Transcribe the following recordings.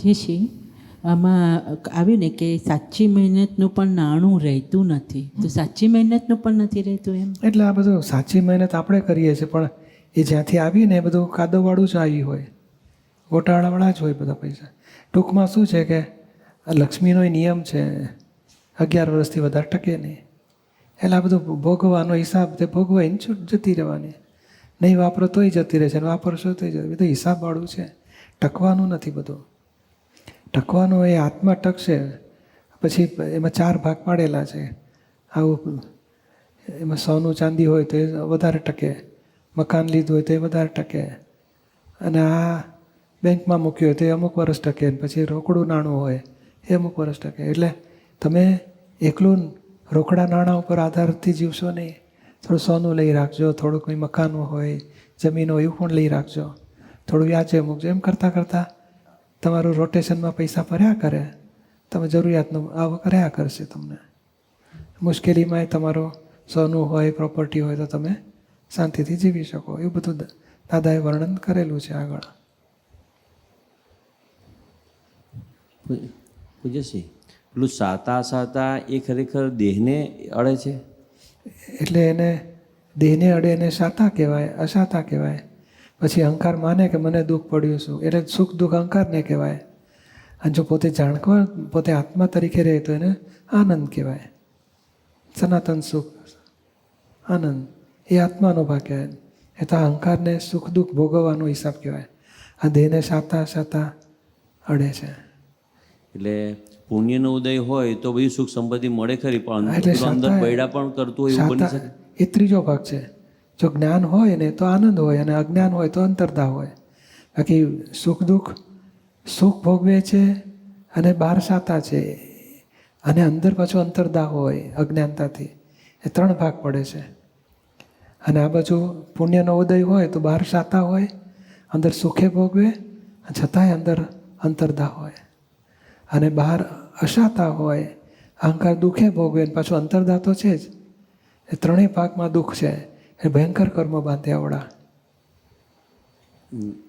પૂજ્યશ્રી, આમાં આવ્યું ને કે સાચી મહેનતનું પણ નાણું રહેતું નથી, તો સાચી મહેનતનું પણ નથી રહેતું એમ? એટલે આ બધું સાચી મહેનત આપણે કરીએ છીએ, પણ એ જ્યાંથી આવી ને એ બધું કાદવવાળું જ આવી હોય, ગોટાળાવાળા જ હોય બધા પૈસા. ટૂંકમાં શું છે કે લક્ષ્મીનો નિયમ છે, 11 વર્ષથી વધારે ટકે નહીં. એટલે આ બધું ભોગવાનો હિસાબ, તે ભોગવાઈને જતી રહેવાની. નહીં વાપરો તોય જતી રહે છે, વાપરશો તોય જતી. બધું હિસાબવાળું છે, ટકવાનું નથી બધું. ટકવાનું એ આત્મા ટકશે. પછી એમાં 4 ભાગ પાડેલા છે. આવું એમાં સોનું ચાંદી હોય તો એ વધારે ટકે, મકાન લીધું હોય તો એ વધારે ટકે, અને આ બેંકમાં મૂક્યું હોય તો એ અમુક વર્ષ ટકે, પછી રોકડું નાણું હોય એ અમુક વર્ષ ટકે. એટલે તમે એકલું રોકડા નાણાં ઉપર આધારથી જીવશો નહીં. થોડું સોનું લઈ રાખજો, થોડું કોઈ મકાન હોય, જમીન હોય, એવું પણ લઈ રાખજો, થોડું વ્યાજે મૂકજો. એમ કરતાં કરતાં તમારું રોટેશનમાં પૈસા ભર્યા કરે, તમે જરૂરિયાતનું આવક રહ્યા કરશે. તમને મુશ્કેલીમાં તમારું સોનું હોય, પ્રોપર્ટી હોય તો તમે શાંતિથી જીવી શકો. એવું બધું દાદાએ વર્ણન કરેલું છે આગળ. પૂજ્યશ્રી, પેલું સાતા એ ખરેખર દેહને અડે છે? એટલે એને દેહને અડે એને સાતા કહેવાય, અસાતા કહેવાય. પછી અહંકાર માને કે મને દુઃખ પડ્યું છું, એટલે સુખ દુઃખ અહંકારને કહેવાય. અને જો પોતે જાણવા, પોતે આત્મા તરીકે રહે તો એને આનંદ કહેવાય. સનાતન સુખ, આનંદ એ આત્માનો ભાગ કહેવાય. એ તો અહંકારને સુખ દુઃખ ભોગવવાનો હિસાબ કહેવાય. આ દેહને સાતા અડે છે. એટલે પુણ્યનો ઉદય હોય તો બધી સુખ સંપત્તિ મળે ખરી, પણ અંદર બૈડા પણ કરતું હોય એવું બની શકે? એ ત્રીજો ભાગ છે. જો જ્ઞાન હોય ને તો આનંદ હોય, અને અજ્ઞાન હોય તો અંતરદાહ હોય. બાકી સુખ દુઃખ, સુખ ભોગવે છે અને બહાર સાતા છે, અને અંદર પાછું અંતરદાહ હોય અજ્ઞાનતાથી. એ 3 ભાગ પડે છે. અને આ બાજુ પુણ્યનો ઉદય હોય તો બહાર સાતા હોય, અંદર સુખે ભોગવે, છતાંય અંદર અંતરદાહ હોય. અને બહાર અસાતા હોય, અહંકાર દુઃખે ભોગવે, પાછું અંતરદાહ તો છે જ. એ 3 ભાગમાં દુઃખ છે. એ ભયંકર કર્મ બાંધ્યાવાળા.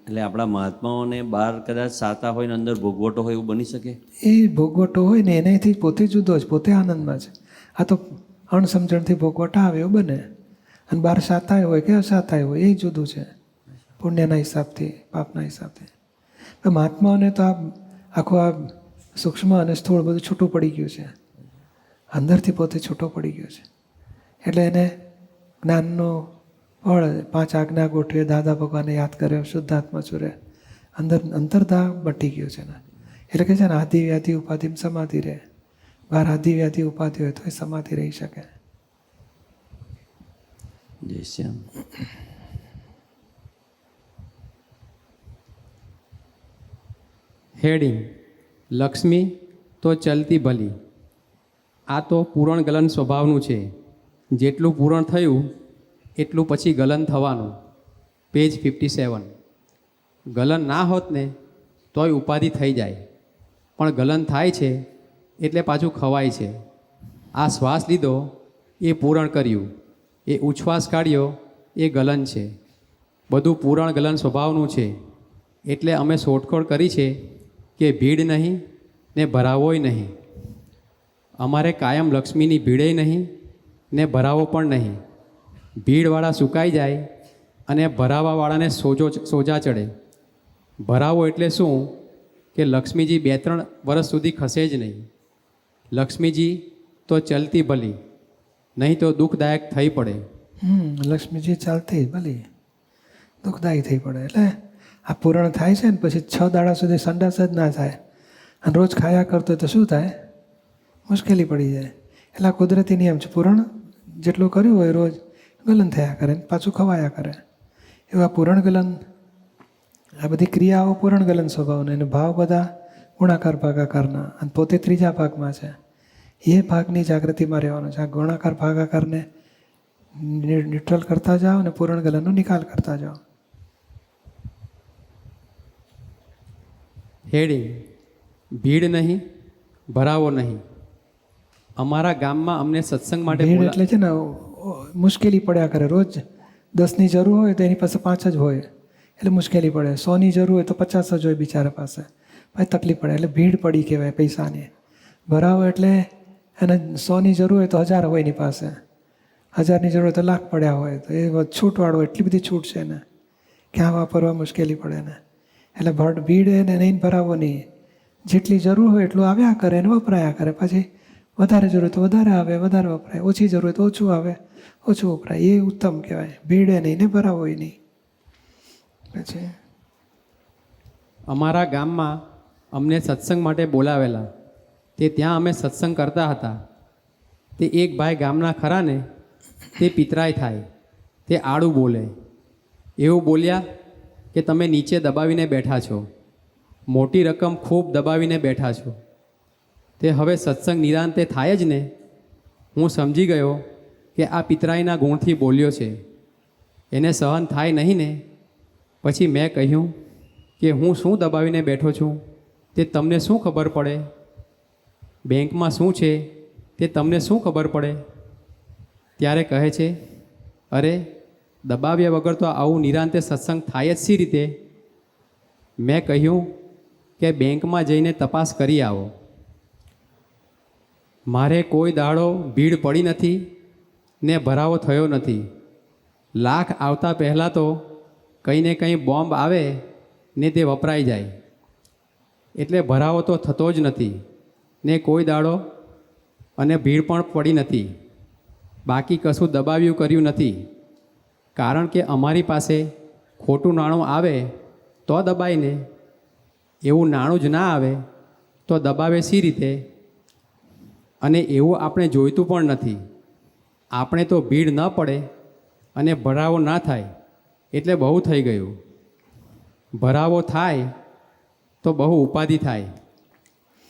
એટલે આપણા મહાત્માઓને બહાર કદાચ સાતા હોય ને અંદર ભોગવટો હોય એવું બની શકે? એ ભોગવટો હોય ને એનાથી પોતે જુદો જ, પોતે આનંદમાં છે. આ તો અણસમજણથી ભોગવટા આવે એવું બને. અને બહાર સાતાય હોય કે અસાતાય હોય એ જુદું છે, પુણ્યના હિસાબથી, પાપના હિસાબથી. મહાત્માઓને તો આ આખું આ સૂક્ષ્મ અને સ્થૂળ બધું છૂટું પડી ગયું છે, અંદરથી પોતે છૂટો પડી ગયો છે. એટલે એને જ્ઞાનનું ફળ 5 આજ્ઞા ગોઠવે, દાદા ભગવાને યાદ કર્યો, શુદ્ધાત્મા છુરે, અંદર અંતરદાહ મટી ગયો છે ને. એટલે કે છે ને આદિ વ્યાધિ ઉપાધિ સમાધિ રહે. બહાર આદિ વ્યાધિ ઉપાધિ હોય તો એ સમાધિ રહી શકે. જય શ્યામ. હેડિંગ: લક્ષ્મી તો ચલતી ભલી. આ તો પૂરણ ગલન સ્વભાવનું છે. જેટલું પૂરણ થયું એટલું પછી ગલન થવાનું. પેજ 57. ગલન ના હોત ને તોય ઉપાધિ થઈ જાય, પણ ગલન થાય છે એટલે પાછું ખવાય છે. આ શ્વાસ લીધો એ પૂરણ કર્યું, એ ઉચ્છ્વાસ કાઢ્યો એ ગલન છે. બધું પૂરણ ગલન સ્વભાવનું છે. એટલે અમે શોધખોળ કરી છે કે ભીડ નહીં ને ભરાવોય નહીં. અમારે કાયમ લક્ષ્મીની ભીડેય નહીં ને ભરાવો પણ નહીં. ભીડવાળા સુકાઈ જાય અને ભરાવાવાળાને સોજા ચડે. ભરાવો એટલે શું કે લક્ષ્મીજી 2-3 વર્ષ સુધી ખસે જ નહીં. લક્ષ્મીજી તો ચલતી ભલી, નહીં તો દુઃખદાયક થઈ પડે. લક્ષ્મીજી ચાલતી ભલી, દુઃખદાયી થઈ પડે. એટલે આ પૂરણ થાય છે ને પછી 6 દાડા સુધી સંડાસ જ ના થાય, અને રોજ ખાયા કરતો તો શું થાય? મુશ્કેલી પડી જાય. એટલે આ કુદરતી નિયમ છે. પૂરણ જેટલું કર્યું હોય રોજ ગલન થયા કરે, પાછું ખવાયા કરે. એવું આ પૂરણ ગલન, આ બધી ક્રિયાઓ પૂરણ ગલન સ્વભાવને, અને ભાવ બધા ગુણાકાર ભાગાકારના, અને પોતે 3જા ભાગમાં છે. એ ભાગની જાગૃતિમાં રહેવાનો છે. આ ગુણાકાર ભાગાકારને ન્યુટ્રલ કરતા જાઓ અને પૂરણ ગલનનો નિકાલ કરતા જાઓ. હેડિંગ: ભીડ નહીં ભરાવો નહીં. અમારા ગામમાં અમને સત્સંગ માટે ભીડ એટલે છે ને મુશ્કેલી પડ્યા કરે. રોજ 10ની જરૂર હોય તો એની પાસે 5 જ હોય, એટલે મુશ્કેલી પડે. 100ની જરૂર હોય તો 50 જ હોય બિચારા પાસે. પછી તકલીફ પડે. એટલે ભીડ પડી કહેવાય પૈસાની. ભરાવો એટલે એને 100ની જરૂર હોય તો 1000 હોય એની પાસે, 1000ની જરૂર હોય તો લાખ પડ્યા હોય. તો એ છૂટવાળો એટલી બધી છૂટ છે ને, ક્યાં વાપરવા મુશ્કેલી પડે ને. એટલે ભીડ એને નહીં ભરાવો નહીં. જેટલી જરૂર હોય એટલું આવ્યા કરે અને વપરાયા કરે. પછી વધારે જરૂર હોય તો વધારે આવે, વધારે વપરાય. ઓછી જરૂર હોય તો ઓછું આવે, ઓછું વપરાય. એ ઉત્તમ કહેવાય. ભીડે નહીં ને ભરાવો નહીં. પછી અમારા ગામમાં અમને સત્સંગ માટે બોલાવેલા. તે ત્યાં અમે સત્સંગ કરતા હતા. તે એક ભાઈ ગામના ખરા ને તે પિતરાય થાય, તે આડું બોલે. એવું બોલ્યા કે તમે નીચે દબાવીને બેઠા છો, મોટી રકમ ખૂબ દબાવીને બેઠા છો. તે હવે સત્સંગ નિરાંતે થાય જ ને. હું સમજી ગયો કે આ પિતરાઈના ગુણથી બોલ્યો છે, એને સહન થાય નહીં ને. પછી મેં કહ્યું કે હું શું દબાવીને બેઠો છું તે તમને શું ખબર પડે? બેંકમાં શું છે તે તમને શું ખબર પડે? ત્યારે કહે છે, અરે દબાવ્યા વગર તો આવું નિરાંતે સત્સંગ થાય જ સી રીતે? મેં કહ્યું કે બેંકમાં જઈને તપાસ કરી આવો. મારે કોઈ દાડો ભીડ પડી નથી ને ભરાવો થયો નથી. લાખ આવતા પહેલાં તો કંઈ ને કંઈ બોમ્બ આવે ને તે વપરાઈ જાય, એટલે ભરાવો તો થતો જ નથી ને કોઈ દાડો અને ભીડ પણ પડી નથી. બાકી કશું દબાવ્યું કર્યું નથી. કારણ કે અમારી પાસે ખોટું નાણું આવે તો દબાય ને, એવું નાણું જ ના આવે તો દબાવે સી રીતે? અને એવું આપણે જોઈતું પણ નથી. આપણે તો ભીડ ન પડે અને ભરાવો ના થાય એટલે બહુ થઈ ગયું. ભરાવો થાય તો બહુ ઉપાધિ થાય.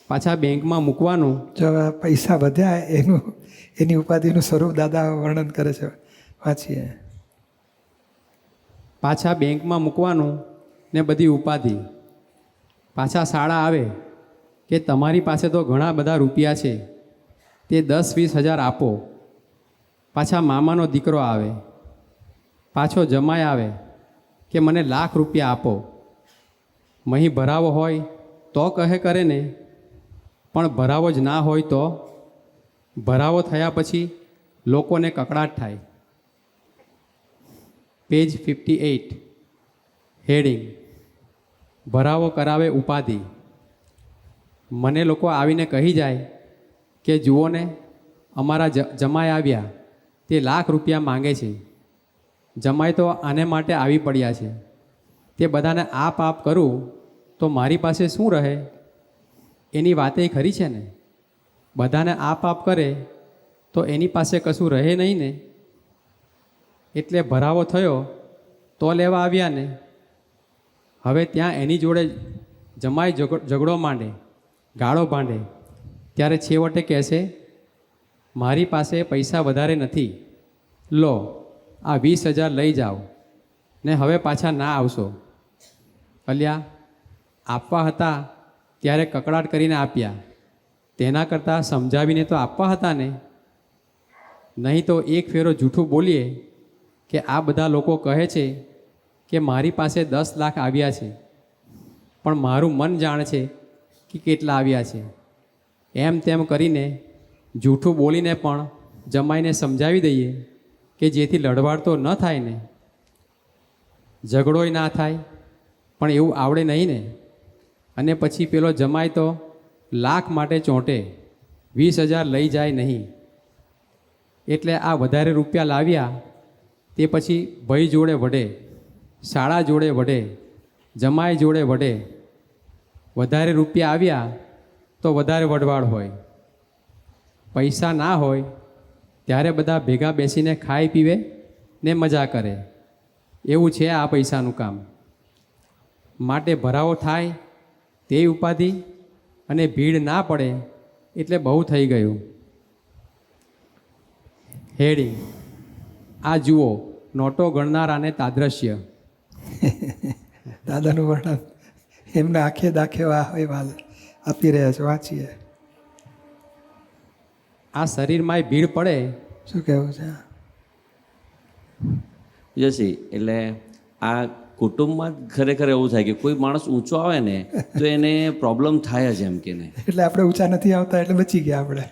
પાછા બેંકમાં મૂકવાનું. જો આ પૈસા વધ્યા એની ઉપાધિનું સ્વરૂપ દાદા વર્ણન કરે છે. વાંચીએ. પાછા બેંકમાં મૂકવાનું ને બધી ઉપાધિ. પાછા શાળા આવે કે તમારી પાસે તો ઘણા બધા રૂપિયા છે, તે 10-20 હજાર આપો. પાછા મામાનો દીકરો આવે, પાછો જમાઈ આવે કે મને લાખ રૂપિયા આપો. મહી ભરાવો હોય તો કહે કરે ને, પણ ભરાવો જ ના હોય તો? ભરાવો થયા પછી લોકોને કકડાટ થાય. પેજ 58 હેડિંગ ભરાવો કરાવે ઉપાધિ. મને લોકો આવીને કહી જાય કે જુઓ ને અમારા જમાઈ આવ્યા, તે લાખ રૂપિયા માંગે છે. જમાઈ તો આને માટે આવી પડ્યા છે. તે બધાને આપ કરું તો મારી પાસે શું રહે? એની વાતે ખરી છે ને. બધાને આપ કરે તો એની પાસે કશું રહે નહીં ને. એટલે ભરાવો થયો તો લેવા આવ્યા ને. હવે ત્યાં એની જોડે જમાઈ ઝઘડો માંડે, ગાળો ભાંડે. ત્યારે છેવટે કહેશે, મારી પાસે પૈસા વધારે નથી, લો આ 20,000 લઈ જાઓ ને હવે પાછા ના આવશો. અલ્યા, આપવા હતા ત્યારે કકડાટ કરીને આપ્યા, તેના કરતાં સમજાવીને તો આપવા હતા ને. નહીં તો એક ફેરો જૂઠું બોલીએ કે આ બધા લોકો કહે છે કે મારી પાસે 10 લાખ આવ્યા છે, પણ મારું મન જાણે છે કે કેટલા આવ્યા છે. એમ તેમ કરીને જૂઠું બોલીને પણ જમાઈને સમજાવી દઈએ કે જેથી લડવાડ તો ન થાય ને, ઝઘડોય ના થાય. પણ એવું આવડે નહીં ને. અને પછી પેલો જમાય તો લાખ માટે ચોંટે, 20,000 લઈ જાય નહીં. એટલે આ વધારે રૂપિયા લાવ્યા તે પછી ભાઈ જોડે વઢે, શાળા જોડે વઢે, જમાઈ જોડે વઢે. વધારે રૂપિયા આવ્યા તો વધારે વઢવાડ હોય. પૈસા ના હોય ત્યારે બધા ભેગા બેસીને ખાઈ પીવે ને મજા કરે. એવું છે આ પૈસાનું કામ. માટે ભરાવો થાય તે ઉપાધિ અને ભીડ ના પડે એટલે બહુ થઈ ગયું. હેડિંગ આ જુઓ નોટો ગણનારાને તાદ્રશ્ય. દાદાનું વર્ણન એમને આંખે દાખે આપી રહ્યા છે. વાંચીએ. આ શરીરમાં ભીડ પડે. શું કહેવું છે? જસી એટલે આ કુટુંબમાં જ ખરેખર એવું થાય કે કોઈ માણસ ઊંચો આવે ને તો એને પ્રોબ્લેમ થાય જ એમ કે નહીં. એટલે આપણે ઊંચા નથી આવતા એટલે બચી ગયા આપણે.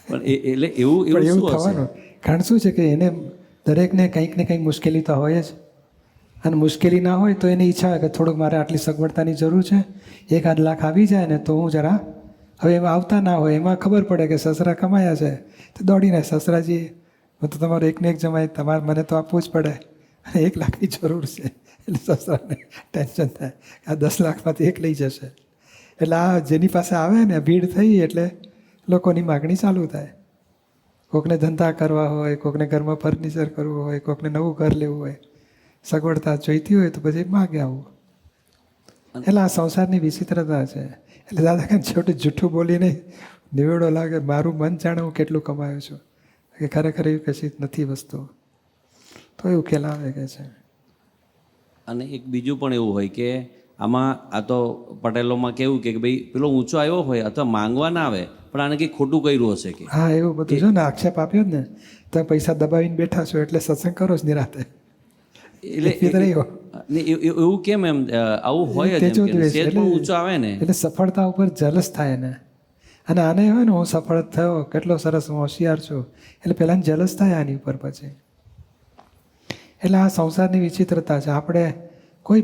પણ એટલે એવું પણ એવું એવું શું હશે? થવાનું કારણ શું છે કે એને દરેકને કંઈક ને કંઈક મુશ્કેલી તો હોય જ. અને મુશ્કેલી ના હોય તો એની ઈચ્છા હોય કે થોડુંક મારે આટલી સગવડતાની જરૂર છે, 1-8 લાખ આવી જાય ને તો હું જરા, હવે એમાં આવતા ના હોય, એમાં ખબર પડે કે સસરા કમાયા છે તો દોડીને સસરાજી હું તો તમારો એકને એક જમાય, તમારે મને તો આપવું જ પડે અને 1 લાખની જરૂર છે. એટલે સસરાને ટેન્શન થાય આ 10 લાખમાંથી 1 લઈ જશે. એટલે આ જેની પાસે આવે ને ભીડ થઈ એટલે લોકોની માગણી ચાલુ થાય. કોકને ધંધા કરવા હોય, કોકને ઘરમાં ફર્નિચર કરવું હોય, કોકને નવું ઘર લેવું હોય, સગવડતા જોઈતી હોય તો પછી માગે આવું. એટલે આ સંસારની વિચિત્રતા છે. એટલે દાદા કાંઈ છોટું જૂઠું બોલીને નિવેડો લાગે મારું મન જાણે હું કેટલું કમાયો છું, કે ખરેખર એવી કશી નથી વસ્તુ, તો એ ઉકેલ આવે કે છે. અને એક બીજું પણ એવું હોય કે આમાં આ તો પટેલોમાં કેવું કે ભાઈ પેલો ઊંચો આવ્યો હોય અથવા માંગવા ના આવે પણ આને કંઈક ખોટું કર્યું હશે કે. હા એવું બધું જો ને આક્ષેપ આપ્યો જ ને તો પૈસા દબાવીને બેઠા છો એટલે સત્સંગ કરો જ નિરાતે. એટલે એવું કેમ એમ આવું હોય જ એમ કે સેજ પણ ઊંચો આવે ને એટલે સફળતા ઉપર જલસ થાય ને. અને આને હોય ને હું સફળ થયો, કેટલો સરસ હું હોશિયાર છું, એટલે પહેલાં જલસ થાય આની ઉપર પછી. એટલે આ સંસારની વિચિત્રતા છે. આપણે કોઈ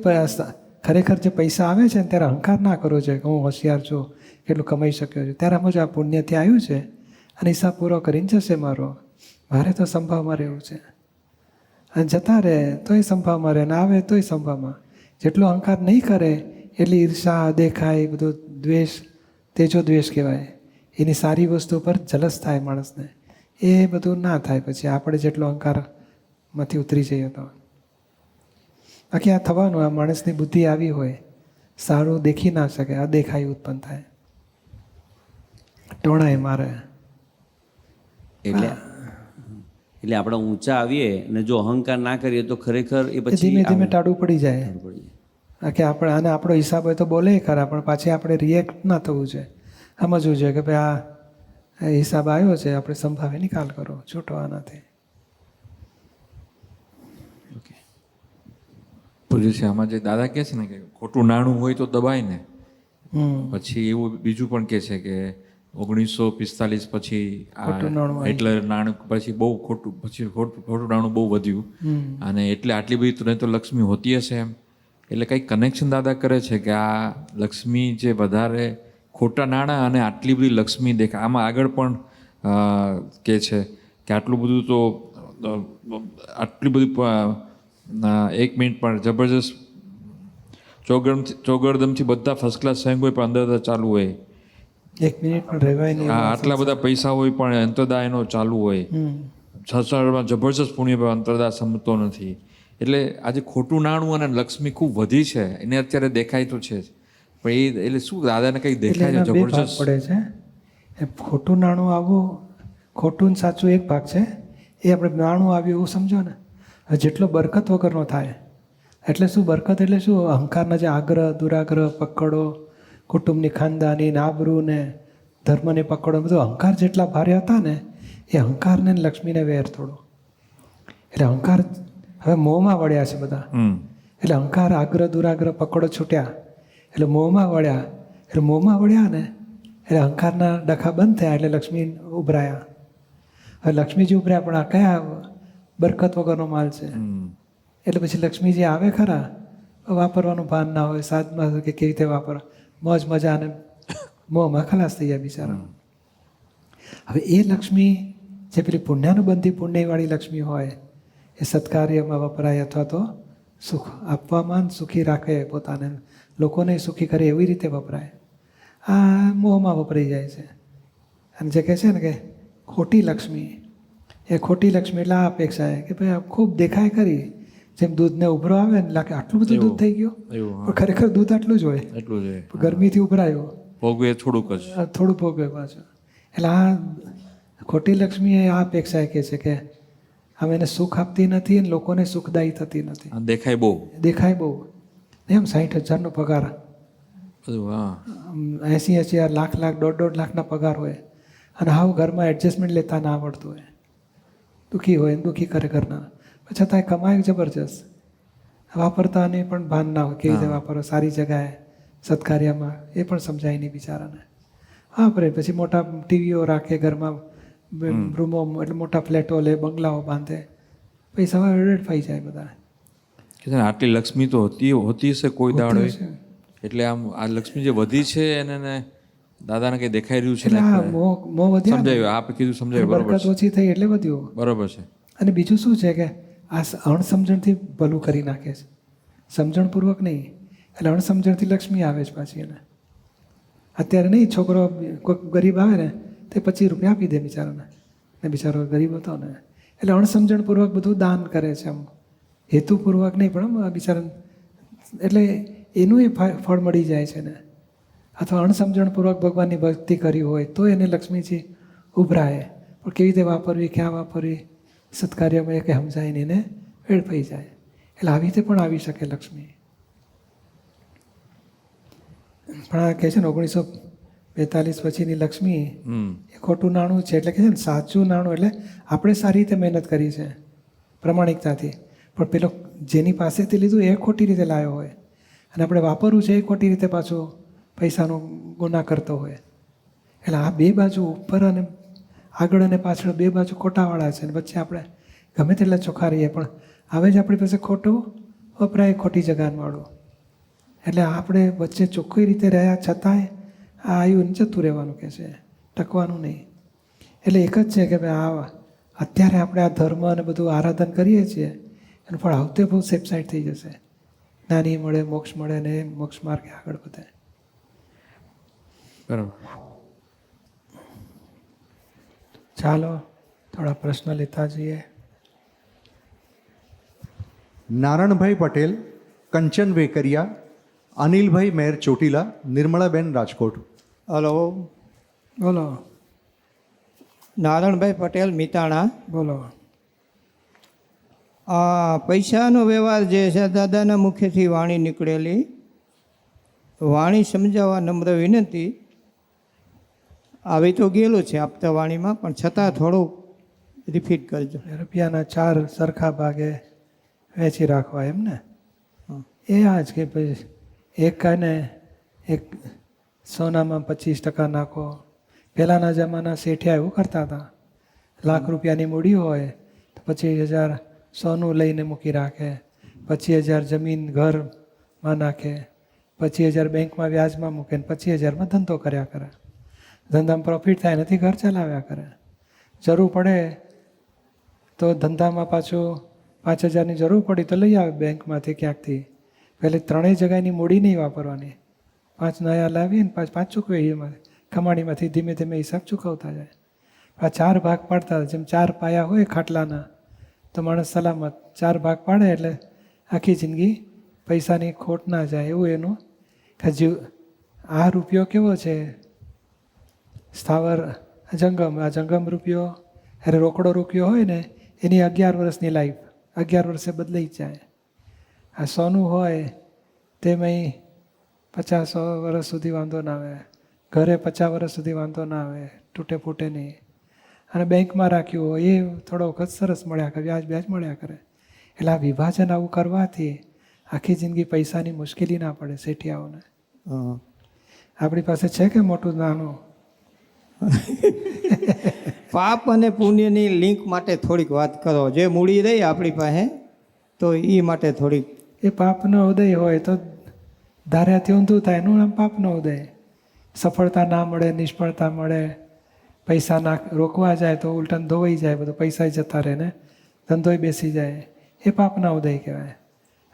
ખરેખર જે પૈસા આવે છે ને ત્યારે અહંકાર ના કરવો જોઈએ કે હું હોશિયાર છું, કેટલું કમાઈ શક્યો છું. ત્યારે આમ જ આ પુણ્યથી આવ્યું છે અને હિસાબ પૂરો કરીને જશે મારો, મારે તો સંભાવમાં રહેવું છે. અને જતા રહે તોય સંભાવમાં રહે, ને આવે તોય સંભાવમાં. જેટલો અહંકાર નહીં કરે એટલી ઈર્ષા, દેખાય, બધું દ્વેષ, તેજો દ્વેષ કહેવાય, એની સારી વસ્તુ પર જલસ થાય માણસને. એ બધું ના થાય પછી આપણે જેટલો અહંકારમાંથી ઉતરી જઈએ તો. બાકી આ થવાનું, આ માણસની બુદ્ધિ આવી હોય, સારું દેખી ના શકે, અદેખાઈ ઉત્પન્ન થાય, ટોણાય મારે. એટલે આપણે ઊંચા આવીએ ને જો અહંકાર ના કરીએ તો ખરેખર એ પછી ધીમે ધીમે ટાળું પડી જાય. કે આપણે આને આપણો હિસાબ હોય તો બોલે ખરા, પણ પાછી આપણે રિએક્ટ ના થવું છે, સમજવું જોઈએ કે ભાઈ આ હિસાબ આવ્યો છે, આપણે સંભાવે નિકાલ કરો, છૂટવા નથી. પૂછ્યું છે આમાં જે દાદા કહે છે ને કે ખોટું નાણું હોય તો દબાય ને, પછી એવું બીજું પણ કહે છે કે 1945 પછી એટલે નાણું પછી બહુ ખોટું, પછી ખોટું નાણું બહુ વધ્યું અને એટલે આટલી બધી તુને તો લક્ષ્મી હોતી હશે એમ. એટલે કંઈક કનેક્શન દાદા કરે છે કે આ લક્ષ્મી જે વધારે ખોટા નાણાં અને આટલી બધી લક્ષ્મી દેખાય. આમાં આગળ પણ કહે છે કે આટલું બધું તો આટલી બધી 1 મિનિટ પણ જબરજસ્ત ચોગડદમથી બધા ફર્સ્ટ ક્લાસ સંગ હોય પણ અંતરદા ચાલુ હોય, 1 મિનિટ પણ રહેવાય નહીં. આટલા બધા પૈસા હોય પણ અંતરદા એનો ચાલુ હોય, સંસારમાં જબરજસ્ત પુણ્ય પણ અંતરદા સમજતો નથી. એટલે આજે ખોટું નાણું અને લક્ષ્મી ખૂબ વધી છે, એને અત્યારે દેખાય તો છે જ, પણ એ એટલે શું દાદાને કંઈક દેખાય છે જબરજસ્ત પડે છે. ખોટું નાણું આવવું, ખોટું ને સાચું એક ભાગ છે. એ આપણે નાણું આવ્યું એવું સમજો ને. જેટલો બરકત વગરનો થાય, એટલે શું બરકત એટલે શું, અહંકારના જે આગ્રહ, દુરાગ્રહ, પકડો, કુટુંબની ખાનદાની, આબરૂ ને ધર્મને પકડો, બધું અહંકાર જેટલા ભારે હતા ને એ અહંકારને લક્ષ્મીને વેર થોડો. એટલે અહંકાર હવે મોહમાં વળ્યા છે બધા. એટલે અહંકાર, આગ્રહ, દુરાગ્રહ, પકડો છૂટ્યા એટલે મોહમાં વળ્યા. એટલે મોહમાં વળ્યા ને એટલે અહંકારના ડખા બંધ થયા એટલે લક્ષ્મી ઉભરાયા. હવે લક્ષ્મીજી ઉભર્યા પણ આ કયા બરકત વગરનો માલ છે. એટલે પછી લક્ષ્મીજી આવે ખરા, વાપરવાનું ભાન ના હોય, સાધમાં કે કેવી રીતે વાપરવા, મોજ મજા અને મોંમાં ખલાસ થઈ જાય બિચારા. હવે એ લક્ષ્મી જે પેલી પુણ્યાનુબંધી પુણ્યવાળી લક્ષ્મી હોય એ સત્કાર્યમાં વપરાય અથવા તો સુખ આપવામાં સુખી રાખે, પોતાને લોકોને સુખી કરે એવી રીતે વપરાય. આ મોહમાં વપરાઈ જાય છે. અને જે કહે છે ને કે ખોટી લક્ષ્મી, એ ખોટી લક્ષ્મી એટલે આ અપેક્ષા કે ભાઈ ખૂબ દેખાય કરી, જેમ દૂધને ઉભરો આવે ને લાગે આટલું બધું દૂધ થઈ ગયું, પણ ખરેખર દૂધ આટલું જ હોય, એટલું જ ગરમીથી ઉભરાયો, ભોગવે થોડુંક જ, થોડું ભોગવે પાછું. એટલે આ ખોટી લક્ષ્મી એ આ અપેક્ષા કહે છે કે આમ એને સુખ આપતી નથી અને લોકોને સુખદાયી થતી નથી. દેખાય બહુ, દેખાય બહુ. એમ 60,000નો પગાર, 80,000, લાખ, 1.5 લાખના પગાર હોય અને હાવ ઘરમાં એડજસ્ટમેન્ટ લેતા ના આવડતું હોય, દુઃખી હોય, દુઃખી કરે ઘરના, છતાંય કમાય જબરજસ્ત. વાપરતાની પણ ભાન ના હોય, કેવી રીતે વાપરો, સારી જગાએ સત્કાર્યમાં, એ પણ સમજાય નહીં બિચારાને. વાપરે પછી મોટા ટીવીઓ રાખે ઘરમાં, રૂમો એટલે મોટા ફ્લેટો લે, બંગલાઓ બાંધે, પૈસા વેડફાઈ જાય બધા. કે છે ને આટલી લક્ષ્મી તો હોતી હશે કોઈ દાડો, હોતી હશે. એટલે આમ આ લક્ષ્મી જે વધી છે એને દાદાને કઈ દેખાઈ રહ્યું છે એટલે ને, આ મોહ વધ્યા ને, સમજાયું આપે કીધું, સમજાયું, બરોબર બરકત છે, ઓછી થઈ એટલે વધ્યું. બરોબર છે. અને બીજું શું છે કે આ અણસમજણથી ભલું કરી નાખે છે, સમજણપૂર્વક નહીં. એટલે અણસમજણથી લક્ષ્મી આવે છે પાછી એને. અત્યારે નહીં, છોકરો કોઈક ગરીબ આવે ને તે 25 રૂપિયા આપી દે બિચારાને, ને બિચારો ગરીબ હતો ને, એટલે અણસમજણપૂર્વક બધું દાન કરે છે, આમ હેતુપૂર્વક નહીં, પણ આમ બિચારાને એટલે એનું એ ફળ મળી જાય છે ને. અથવા અણસમજણપૂર્વક ભગવાનની ભક્તિ કરી હોય તો એને લક્ષ્મીજી ઉભરાય, પણ કેવી રીતે વાપરવી, ક્યાં વાપરવી, સત્કાર્યમાં એ કંઈ સમજાય નહીં, એને વેડફાઈ જાય. એટલે આવી રીતે પણ આવી શકે લક્ષ્મી. પણ આ કહે છે ને 1942 પછીની લક્ષ્મી એ ખોટું નાણું છે. એટલે કહે છે ને સાચું નાણું એટલે આપણે સારી રીતે મહેનત કરી છે પ્રમાણિકતાથી, પણ પેલો જેની પાસેથી લીધું એ ખોટી રીતે લાવ્યો હોય અને આપણે વાપરવું છે એ ખોટી રીતે પાછું પૈસાનો ગુના કરતો હોય. એટલે આ બે બાજુ, ઉપર અને આગળ અને પાછળ બે બાજુ ખોટાવાળા છે, અને વચ્ચે આપણે ગમે તેટલા ચોખ્ખા રહીએ પણ હવે જ આપણી પાસે ખોટું વપરાય, ખોટી જગાનવાળું. એટલે આપણે વચ્ચે ચોખ્ખી રીતે રહ્યા છતાંય આ આયુ જતું રહેવાનું કહે છે, ટકવાનું નહીં. એટલે એક જ છે કે ભાઈ આ અત્યારે આપણે આ ધર્મ અને બધું આરાધન કરીએ છીએ એનું ફળ આવતે બહુ સેફસાઇડ થઈ જશે. જ્ઞાની મળે, મોક્ષ મળે, ને મોક્ષ માર્ગે આગળ વધે. બરાબર. ચાલો થોડા પ્રશ્ન લેતા જઈએ. નારણભાઈ પટેલ, કંચન વેકરિયા, અનિલભાઈ મેર ચોટીલા, નિર્મળાબેન રાજકોટ. હલો, બોલો નારણભાઈ પટેલ મિતાણા. બોલો. આ પૈસાનો વ્યવહાર જે છે દાદાના મુખેથી વાણી નીકળેલી વાણી સમજાવવા નમ્ર વિનંતી. આવી તો ગયેલું છે આપતા વાણીમાં, પણ છતાં થોડુંક રિપીટ કરજો. રૂપિયાના 4 સરખા ભાગે વેચી રાખવા એમ ને? એ આ જ કે ભાઈ એક કાને એક સોનામાં 25% નાખો. પહેલાંના જમાના શેઠિયા એવું કરતા હતા, ₹1,00,000 મૂડી હોય તો 25,000 સોનું લઈને મૂકી રાખે, 25,000 જમીન ઘરમાં નાખે, 25,000 બેંકમાં વ્યાજમાં મૂકે, ને 25,000માં ધંધો કર્યા કરે. ધંધામાં પ્રોફિટ થાય નથી, ઘર ચલાવ્યા કરે. જરૂર પડે તો ધંધામાં પાછું 5,000ની જરૂર પડી તો લઈ આવે બેંકમાંથી ક્યાંકથી. પહેલે 3 જગ્યાની મૂડી નહીં વાપરવાની, 5 નયા લાવીને 5 ચૂકવે, એમાં કમાણીમાંથી ધીમે ધીમે હિસાબ ચૂકવતા જાય. આ 4 ભાગ પાડતા, જેમ 4 પાયા હોય ખાટલાના તો માણસ સલામત. 4 ભાગ પાડે એટલે આખી જિંદગી પૈસાની ખોટ ના જાય. એવું એનું જીવ. આ રૂપિયો કેવો છે? સ્થાવર જંગમ. આ જંગમ રૂપિયો અરે રોકડો રૂપિયો હોય ને એની 11 વર્ષની લાઈફ, 11 વર્ષે બદલાઈ જાય. આ સોનું હોય તેમાં 50 વર્ષ સુધી વાંધો ના આવે, ઘરે 50 વર્ષ સુધી વાંધો ના આવે, તૂટે ફૂટે નહીં. અને બેંકમાં રાખ્યું હોય એ થોડો વખત સરસ મળ્યા કરે, વ્યાજ મળ્યા કરે. એટલે આ વિભાજન આવું કરવાથી આખી જિંદગી પૈસાની મુશ્કેલી ના પડે શેઠિયાઓને. આપણી પાસે છે કે મોટું નાનું? પાપ અને પુણ્યની લિંક માટે થોડીક વાત કરો. જે મૂડી રહી આપણી પાસે તો એ માટે થોડીક. એ પાપનો ઉદય હોય તો ધાર્યાથી ઊંધું થાય, એનું નામ પાપનો ઉદય. સફળતા ના મળે, નિષ્ફળતા મળે, પૈસા ના રોકવા જાય તો ઉલટન ધોવાઈ જાય, બધું પૈસા જતા રહે ને ધંધોય બેસી જાય, એ પાપના ઉદય કહેવાય.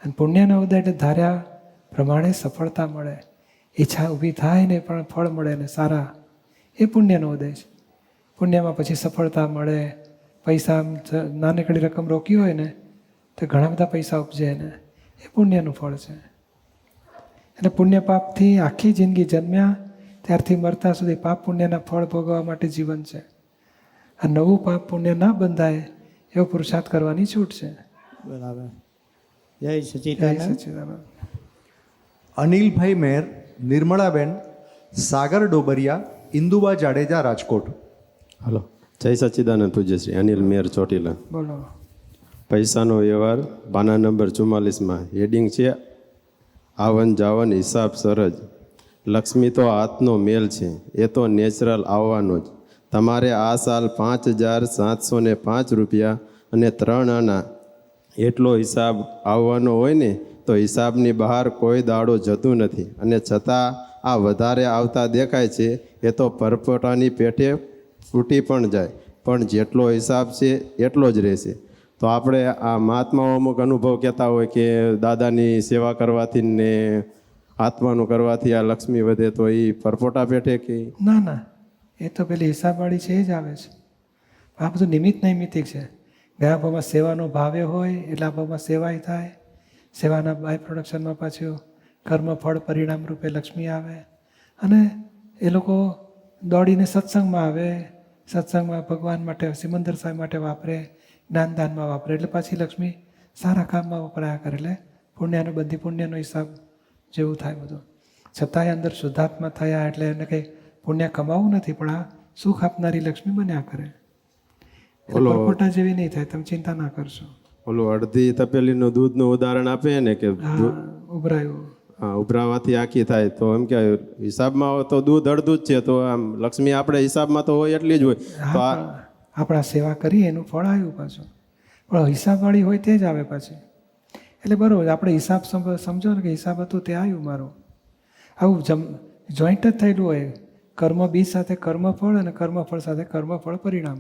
અને પુણ્યના ઉદય એટલે ધાર્યા પ્રમાણે સફળતા મળે, ઈચ્છા ઊભી થાય ને પણ ફળ મળે ને સારા, એ પુણ્યનો ઉદય છે. પુણ્યમાં પછી સફળતા મળે, પૈસા નાનકડી રકમ રોકી હોય ને તો ઘણા બધા પૈસા ઉપજે ને, એ પુણ્યનું ફળ છે. એટલે પુણ્ય પાપથી આખી જિંદગી જન્મ્યા ત્યારથી મરતા સુધી પાપ પુણ્યના ફળ ભોગવવા માટે જીવન છે. આ નવું પાપ પુણ્ય ના બંધાય એવો પુરુષાર્થ કરવાની છૂટ છે. બરાબર. જય જય સચિદાનંદ. સચ્ચિદાનંદ. અનિલભાઈ મેર, નિર્મળાબેન, સાગર ડોબરિયા, ઇન્દુબા જાડેજા, રાજકોટ. હલો, જય સચ્ચિદાનંદ પૂજ્યશ્રી અનિલ મેર ચોટીલા. બોલો. પૈસાનો વ્યવહાર પાના નંબર 44માં હેડિંગ છે આવન જાવન હિસાબ સરજ. લક્ષ્મી તો હાથનો મેલ છે, એ તો નેચરલ આવવાનો જ. તમારે આ સાલ 5,705 રૂપિયા અને 3 આના એટલો હિસાબ આવવાનો હોય ને, તો હિસાબની બહાર કોઈ દાડો જતું નથી. અને છતાં આ વધારે આવતા દેખાય છે, એ તો પરપોટાની પેટે ફૂટી પણ જાય, પણ જેટલો હિસાબ છે એટલો જ રહેશે. તો આપણે આ મહાત્માઓ અમુક અનુભવ કહેતા હોય કે દાદાની સેવા કરવાથી ને આત્માનું કરવાથી આ લક્ષ્મી વધે, તો એ પરપોટા પેટે કે ના ના, એ તો પેલી હિસાબવાળી છે એ જ આવે છે. આ બધું નિમિત્ત નૈમિત્તિક છે. ગયા ભાવમાં સેવાનો ભાવે હોય એટલે આ ભાવમાં સેવાય થાય. સેવાના બાય પ્રોડક્શનમાં પાછું કર્મફળ પરિણામ રૂપે લક્ષ્મી આવે. અને એ લોકો દોડીને સત્સંગમાં આવે, સત્સંગમાં ભગવાન માટે સિમંદર સાહેબ માટે વાપરે, જ્ઞાનદાનમાં વાપરે, એટલે પાછી લક્ષ્મી સારા કામમાં વપરાયા કરે. એટલે પુણ્યનો બધી પુણ્યનો હિસાબ જેવું થાય બધું. છતાંય અંદર શુદ્ધાત્મા થયા એટલે એને કંઈ પુણ્ય કમાવું નથી, પણ આ સુખ આપનારી લક્ષ્મી બન્યા કરે. પરપોટા જેવી નહીં થાય, તમે ચિંતા ના કરશો. ઓલું અડધી તપેલીનું દૂધનું ઉદાહરણ આપે ને કે ઉભરાયું ઉભરાવાથી આખી થાય, તો એમ કે હિસાબમાં તો દૂધ અડધું જ છે, તો આમ લક્ષ્મી આપણે હિસાબમાં તો હોય એટલી જ હોય. તો આપણા સેવા કરીએ એનું ફળ આવ્યું પાછું, પણ હિસાબવાળી હોય તે જ આવે પાછી. એટલે બરાબર આપણે હિસાબ સમજો ને કે હિસાબ હતું તે આવ્યું મારું. આવું જોઈન્ટ જ થયેલું હોય. કર્મ બીજ સાથે કર્મફળ અને કર્મફળ સાથે કર્મફળ પરિણામ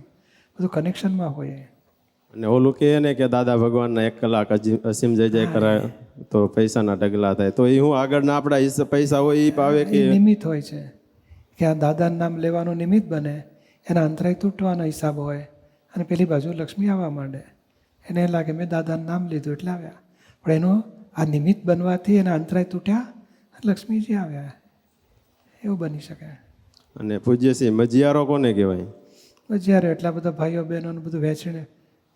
બધું કનેક્શનમાં હોય. અને ઓલું કહે ને કે દાદા ભગવાનના 1 કલાક અસીમ જય જય કરાય તો પૈસાના ઢગલા થાય, તો એ હું આગળના આપણા પૈસા હોય એ પાવે કે નિમિત્ત હોય છે કે આ દાદાનું નામ લેવાનું નિમિત્ત બને, એના અંતરાય તૂટવાનો હિસાબ હોય અને પેલી બાજુ લક્ષ્મી આવવા માંડે. એને લાગે મેં દાદાનું નામ લીધું એટલે આવ્યા, પણ એનું આ નિમિત્ત બનવાથી એના અંતરાય તૂટ્યા, લક્ષ્મીજી આવ્યા. એવું બની શકે. અને પૂજ્યશ્રી મજિયારો કોને કહેવાય? મજિયારો એટલા બધા ભાઈઓ બહેનોને બધું વહેંચીને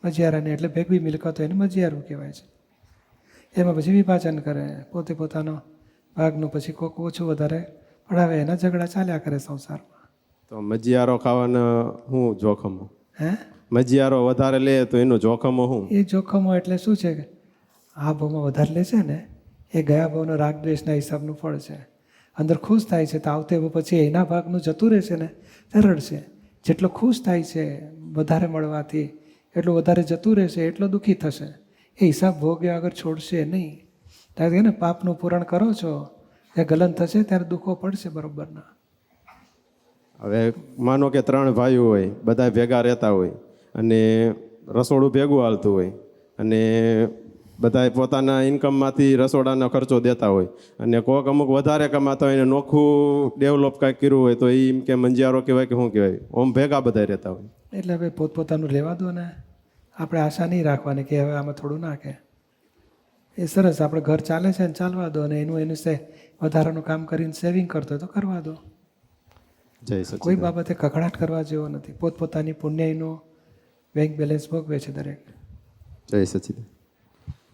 મજિયારાને એટલે ભેગવી મિલકત એને મજિયારું કહેવાય છે. એમાં પછી વિભાજન કરે, પોતે પોતાનો ભાગનું પછી કોક ઓછું વધારે પડાવે, એના ઝઘડા ચાલ્યા કરે સંસારમાં. તો મજિયારો ખાવાના શું જોખમો? હે મજિયારો વધારે લે તો એનું જોખમો શું? એ જોખમો એટલે શું છે કે આ ભાવમાં વધારે લે છે ને એ ગયા ભાવનો રાગ દ્વેષના હિસાબનું ફળ છે. અંદર ખુશ થાય છે તો આવતે પછી એના ભાગનું જતું રહેશે ને તે રડશે. જેટલો ખુશ થાય છે વધારે મળવાથી એટલું વધારે જતું રહેશે, એટલો દુઃખી થશે. એ હિસાબ ભોગ્યા આગળ છોડશે નહીં. ત્યારે કે ને પાપનું પૂરણ કરો છો, એ ગલન થશે ત્યારે દુઃખો પડશે બરોબરના. હવે માનો કે 3 ભાઈઓ હોય, બધા ભેગા રહેતા હોય અને રસોડું ભેગું હાલતું હોય અને બધા પોતાના ઇન્કમમાંથી રસોડાનો ખર્ચો દેતા હોય અને કોઈક અમુક વધારે કમાતા હોય ને નોખું ડેવલપ કાંઈક કર્યું હોય, તો એ એમ કે મંજિયારો કહેવાય કે શું કહેવાય? ઓમ ભેગા બધા રહેતા હોય. એટલે હવે પોતપોતાનું લેવા દો ને, આપણે આશા નહીં રાખવાની કે હવે આમાં થોડું નાખે. એ સરસ, આપણે ઘર ચાલે છે ને ચાલવા દો, અને એનું વધારાનું કામ કરીને સેવિંગ કરતો હોય તો કરવા દો. જય સચિદાનંદ. કોઈ બાબતે કકડાટ કરવા જેવો નથી. પોતપોતાની પુણ્યનું બેંક બેલેન્સ ભોગવે છે દરેક. જય સચિદાનંદ.